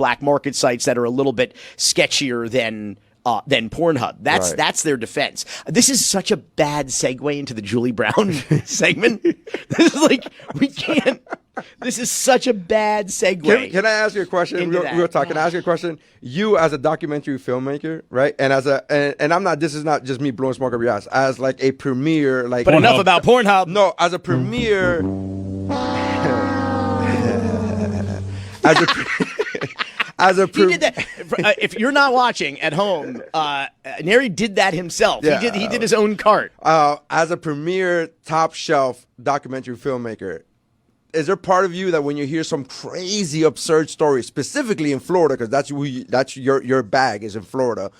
black market sites that are a little bit sketchier than Pornhub. That's their defense. This is such a bad segue into the Julie Brown segment. This is like, we can't. This is such a bad segue. Can I ask you a question? Real talk. Can I ask you a question? You as a documentary filmmaker, right? And and I'm not. This is not just me blowing smoke up your ass. As like a premiere, like. But enough about Pornhub. No, as a premiere. He did that. If you're not watching at home, Neri did that himself. Yeah, he did his own cart. As a premier top shelf documentary filmmaker, is there part of you that when you hear some crazy absurd story, specifically in Florida, because that's your bag is in Florida,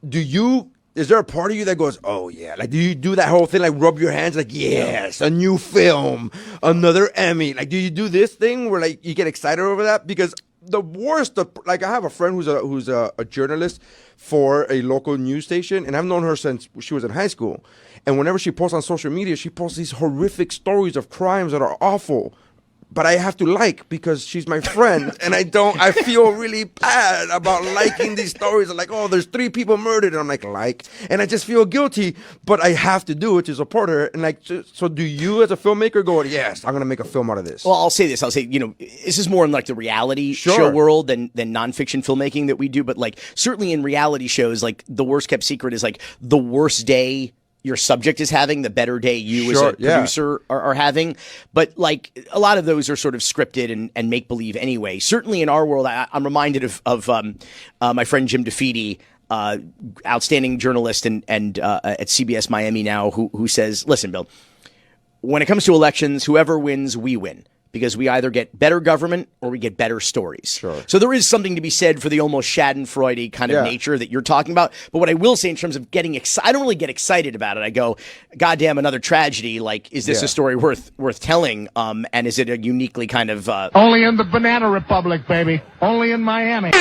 is there a part of you that goes, oh yeah, like do you do that whole thing, like rub your hands, like yes, a new film, another Emmy, like do you do this thing where like you get excited over that? Because the worst, like I have a friend who's a journalist for a local news station, and I've known her since she was in high school. And whenever she posts on social media, she posts these horrific stories of crimes that are awful. But I have to like because she's my friend, and I feel really bad about liking these stories. I'm like, oh, there's 3 people murdered, and I'm like, and I just feel guilty, but I have to do it to support her. And like, so do you as a filmmaker go, yes, I'm gonna make a film out of this? Well, I'll say this. This is more in like the reality show world than nonfiction filmmaking that we do. But like, certainly in reality shows, like the worst kept secret is like the worst day your subject is having, the better day you as a producer are having. But like a lot of those are sort of scripted and make believe anyway. Certainly in our world, I'm reminded of my friend Jim DeFede, outstanding journalist and at CBS Miami now, who says, listen, Bill, when it comes to elections, whoever wins, we win. Because we either get better government or we get better stories. Sure. So there is something to be said for the almost Schadenfreude kind of nature that you're talking about. But what I will say in terms of getting excited, I don't really get excited about it. I go, goddamn, another tragedy. Like, is this a story worth telling? And is it a uniquely kind of... Only in the Banana Republic, baby. Only in Miami.